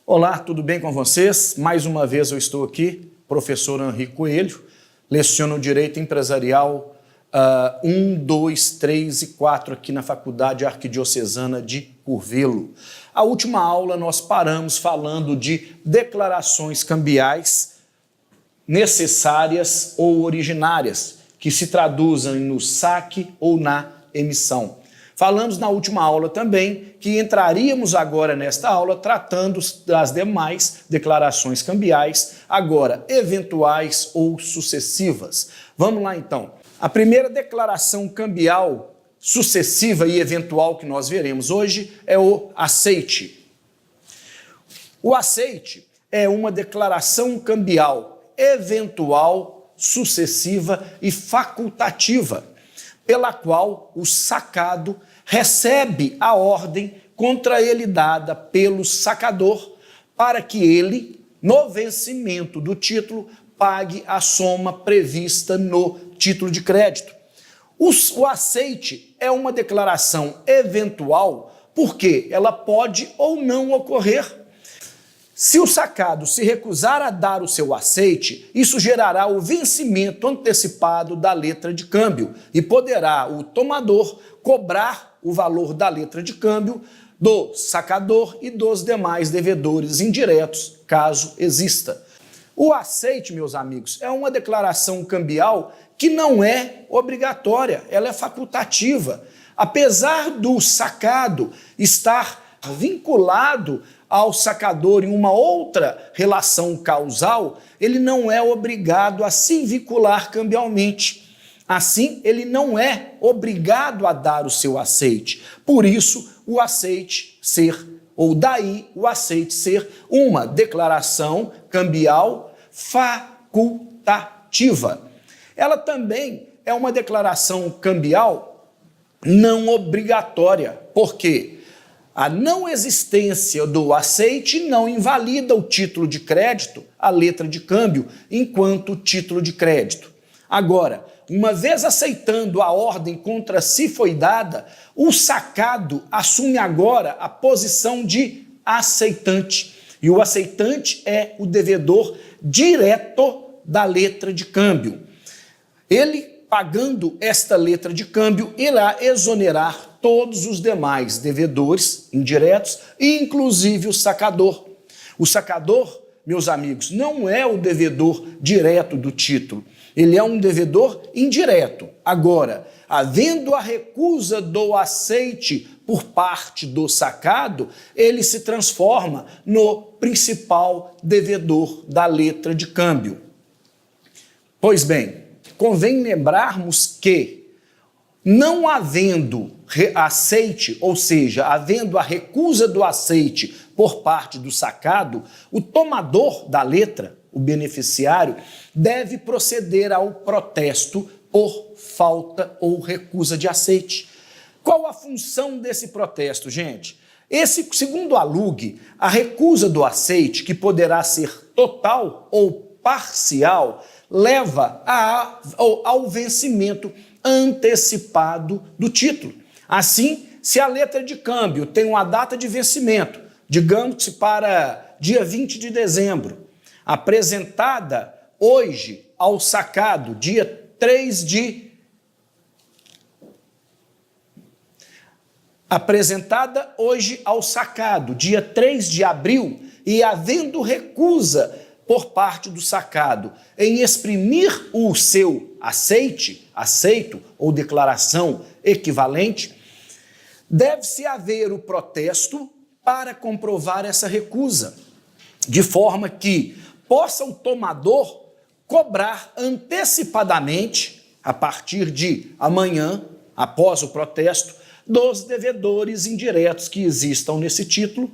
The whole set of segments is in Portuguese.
Olá, tudo bem com vocês? Mais uma vez eu estou aqui, professor Henrique Coelho, leciono Direito Empresarial 1, 2, 3 e 4 aqui na Faculdade Arquidiocesana de Curvelo. A última aula nós paramos falando de declarações cambiais necessárias ou originárias, que se traduzem no saque ou na emissão. Falamos na última aula também que entraríamos agora nesta aula tratando das demais declarações cambiais, agora eventuais ou sucessivas. Vamos lá então. A primeira declaração cambial sucessiva e eventual que nós veremos hoje é o aceite. O aceite é uma declaração cambial eventual, sucessiva e facultativa, pela qual o sacado recebe a ordem contra ele dada pelo sacador para que ele, no vencimento do título, pague a soma prevista no título de crédito. O aceite é uma declaração eventual porque ela pode ou não ocorrer. Se o sacado se recusar a dar o seu aceite, isso gerará o vencimento antecipado da letra de câmbio e poderá o tomador cobrar o valor da letra de câmbio do sacador e dos demais devedores indiretos, caso exista. O aceite, meus amigos, é uma declaração cambial que não é obrigatória, ela é facultativa. Apesar do sacado estar vinculado ao sacador em uma outra relação causal, ele não é obrigado a se vincular cambialmente. Assim, ele não é obrigado a dar o seu aceite. Por isso, o aceite ser, ou daí o aceite ser uma declaração cambial facultativa. Ela também é uma declaração cambial não obrigatória, porque a não existência do aceite não invalida o título de crédito, a letra de câmbio, enquanto título de crédito. Agora, uma vez aceitando a ordem contra si foi dada, o sacado assume agora a posição de aceitante. E o aceitante é o devedor direto da letra de câmbio. Ele, pagando esta letra de câmbio, irá exonerar todos os demais devedores indiretos, inclusive o sacador. O sacador, meus amigos, não é o devedor direto do título, ele é um devedor indireto. Agora, havendo a recusa do aceite por parte do sacado, ele se transforma no principal devedor da letra de câmbio. Pois bem, convém lembrarmos que, não havendo aceite, ou seja, havendo a recusa do aceite por parte do sacado, o tomador da letra, o beneficiário, deve proceder ao protesto por falta ou recusa de aceite. Qual a função desse protesto, gente? Segundo a LUG, a recusa do aceite, que poderá ser total ou parcial, leva ao vencimento antecipado do título. Assim, se a letra de câmbio tem uma data de vencimento, digamos que para dia 20 de dezembro, apresentada hoje ao sacado, dia 3 de... Apresentada hoje ao sacado, dia 3 de abril, e havendo recusa por parte do sacado em exprimir o seu aceito ou declaração equivalente, deve-se haver o protesto para comprovar essa recusa, de forma que possa o tomador cobrar antecipadamente, a partir de amanhã, após o protesto, dos devedores indiretos que existam nesse título,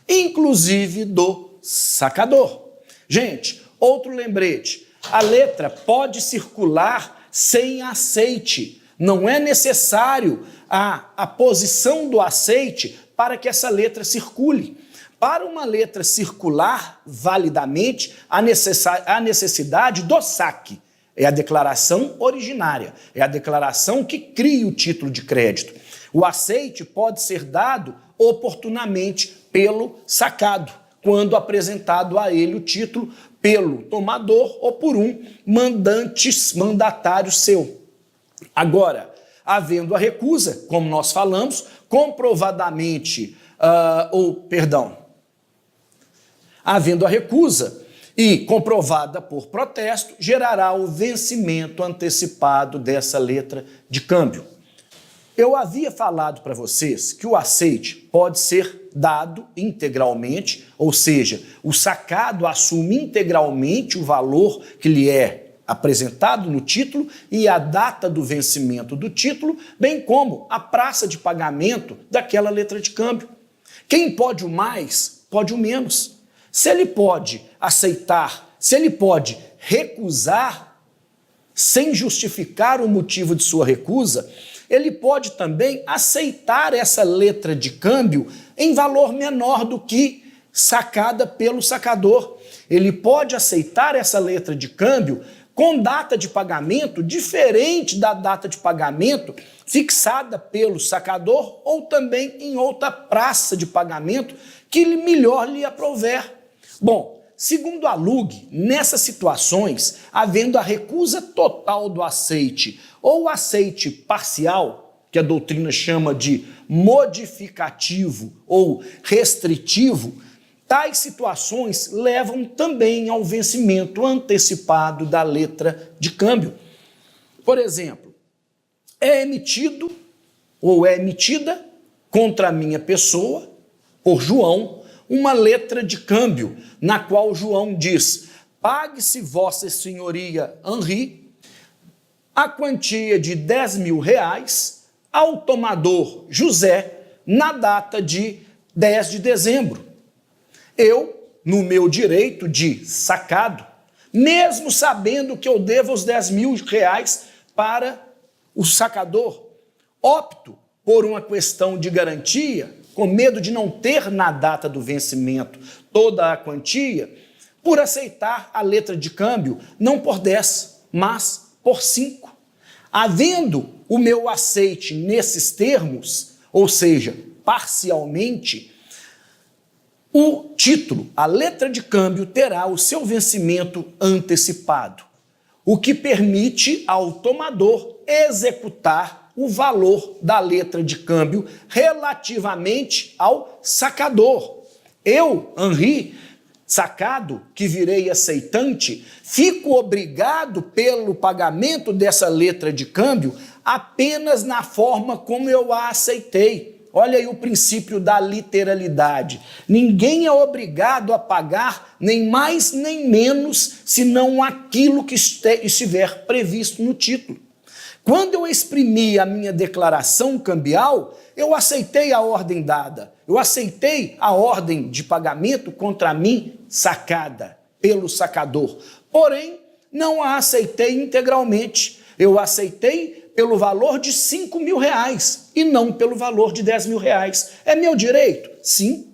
inclusive do sacador. Gente, outro lembrete, a letra pode circular sem aceite, não é necessário a posição do aceite para que essa letra circule. Para uma letra circular validamente, há necessidade do saque. É a declaração originária, é a declaração que cria o título de crédito. O aceite pode ser dado oportunamente pelo sacado, quando apresentado a ele o título pelo tomador ou por um mandatário seu. Agora, havendo a recusa, como nós falamos, comprovadamente, havendo a recusa e comprovada por protesto, gerará o vencimento antecipado dessa letra de câmbio. Eu havia falado para vocês que o aceite pode ser dado integralmente, ou seja, o sacado assume integralmente o valor que lhe é apresentado no título e a data do vencimento do título, bem como a praça de pagamento daquela letra de câmbio. Quem pode o mais, pode o menos. Se ele pode aceitar, se ele pode recusar, sem justificar o motivo de sua recusa, ele pode também aceitar essa letra de câmbio em valor menor do que sacada pelo sacador. Ele pode aceitar essa letra de câmbio com data de pagamento diferente da data de pagamento fixada pelo sacador ou também em outra praça de pagamento que melhor lhe aprouver. Bom, segundo a LUG, nessas situações, havendo a recusa total do aceite ou aceite parcial, que a doutrina chama de modificativo ou restritivo, tais situações levam também ao vencimento antecipado da letra de câmbio. Por exemplo, é emitido ou é emitida contra a minha pessoa, por João, uma letra de câmbio, na qual João diz: pague-se vossa senhoria Henri a quantia de 10 mil reais ao tomador José na data de 10 de dezembro. Eu, no meu direito de sacado, mesmo sabendo que eu devo os 10 mil reais para o sacador, opto por uma questão de garantia, com medo de não ter na data do vencimento toda a quantia, por aceitar a letra de câmbio não por 10, mas por 5. Havendo o meu aceite nesses termos, ou seja, parcialmente, o título, a letra de câmbio, terá o seu vencimento antecipado, o que permite ao tomador executar o valor da letra de câmbio relativamente ao sacador. Eu, Henri, sacado, que virei aceitante, fico obrigado pelo pagamento dessa letra de câmbio apenas na forma como eu a aceitei. Olha aí o princípio da literalidade. Ninguém é obrigado a pagar nem mais nem menos, senão aquilo que estiver previsto no título. Quando eu exprimi a minha declaração cambial, eu aceitei a ordem dada, eu aceitei a ordem de pagamento contra mim sacada pelo sacador. Porém, não a aceitei integralmente, eu aceitei pelo valor de 5 mil reais e não pelo valor de 10 mil reais. É meu direito? Sim.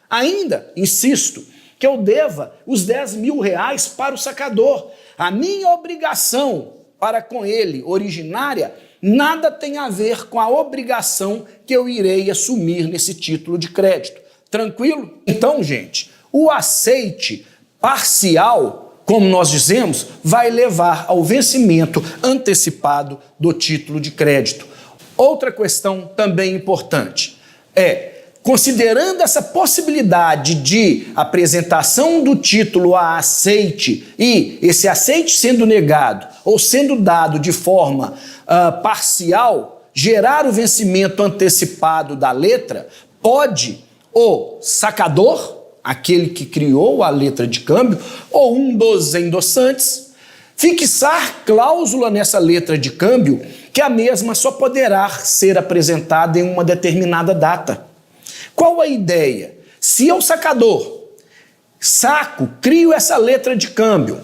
Ainda, insisto, que eu deva os 10 mil reais para o sacador. A minha obrigação para com ele, originária, nada tem a ver com a obrigação que eu irei assumir nesse título de crédito. Tranquilo? Então, gente, o aceite parcial, como nós dizemos, vai levar ao vencimento antecipado do título de crédito. Outra questão também importante é, considerando essa possibilidade de apresentação do título a aceite e esse aceite sendo negado ou sendo dado de forma parcial, gerar o vencimento antecipado da letra, pode o sacador, aquele que criou a letra de câmbio, ou um dos endossantes, fixar cláusula nessa letra de câmbio que a mesma só poderá ser apresentada em uma determinada data. Qual a ideia? Se eu, sacador, crio essa letra de câmbio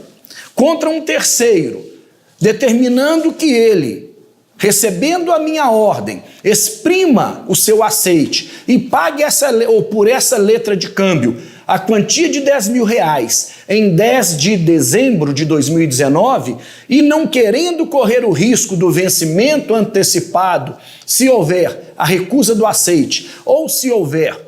contra um terceiro, determinando que ele, recebendo a minha ordem, exprima o seu aceite e pague por essa letra de câmbio a quantia de 10 mil reais em 10 de dezembro de 2019 e não querendo correr o risco do vencimento antecipado, se houver a recusa do aceite ou se houver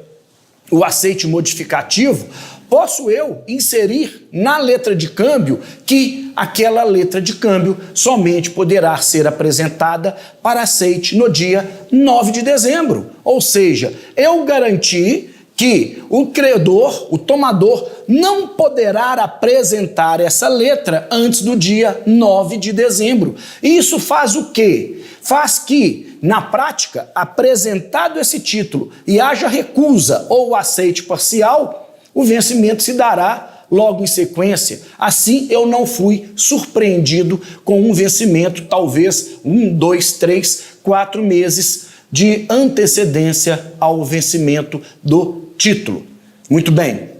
o aceite modificativo, posso eu inserir na letra de câmbio que aquela letra de câmbio somente poderá ser apresentada para aceite no dia 9 de dezembro. Ou seja, eu garanti que o credor, o tomador, não poderá apresentar essa letra antes do dia 9 de dezembro. E isso faz o quê? Faz que, na prática, apresentado esse título e haja recusa ou aceite parcial, o vencimento se dará logo em sequência. Assim, eu não fui surpreendido com um vencimento, talvez 1, 2, 3, 4 meses de antecedência ao vencimento do título. Muito bem.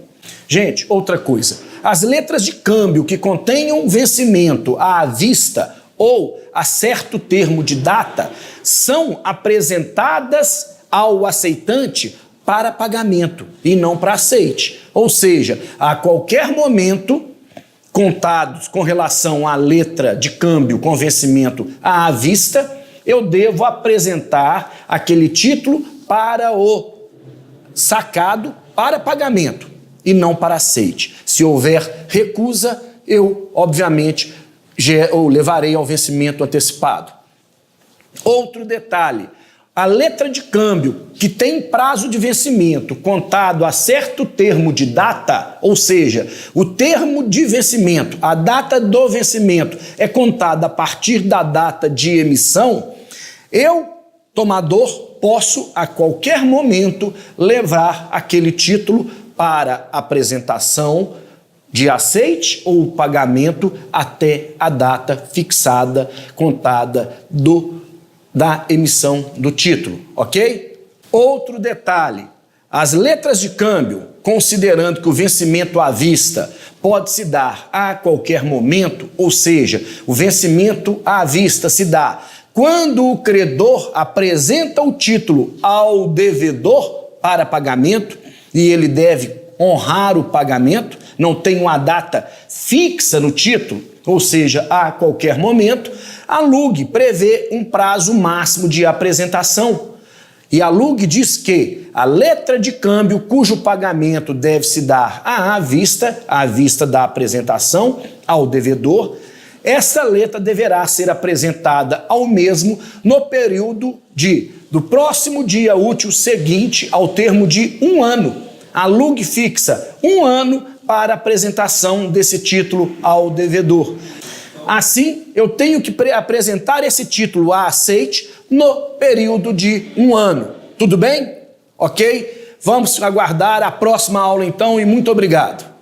Gente, outra coisa. As letras de câmbio que contenham vencimento à vista ou a certo termo de data são apresentadas ao aceitante para pagamento e não para aceite. Ou seja, a qualquer momento, contados com relação à letra de câmbio com vencimento à vista, eu devo apresentar aquele título para o sacado para pagamento e não para aceite. Se houver recusa, eu, obviamente, levarei ao vencimento antecipado. Outro detalhe, a letra de câmbio que tem prazo de vencimento contado a certo termo de data, ou seja, o termo de vencimento, a data do vencimento é contada a partir da data de emissão, eu, tomador, posso a qualquer momento levar aquele título para apresentação de aceite ou pagamento até a data fixada, contada da emissão do título, ok? Outro detalhe, as letras de câmbio, considerando que o vencimento à vista pode se dar a qualquer momento, ou seja, o vencimento à vista se dá quando o credor apresenta o título ao devedor para pagamento e ele deve honrar o pagamento, não tem uma data fixa no título, ou seja, a qualquer momento, a LUG prevê um prazo máximo de apresentação. E a LUG diz que a letra de câmbio cujo pagamento deve se dar à vista da apresentação ao devedor, essa letra deverá ser apresentada ao mesmo no período do próximo dia útil seguinte ao termo de 1 ano. A LUG fixa 1 ano para apresentação desse título ao devedor. Assim, eu tenho que apresentar esse título a aceite no período de 1 ano. Tudo bem? Ok? Vamos aguardar a próxima aula então e muito obrigado.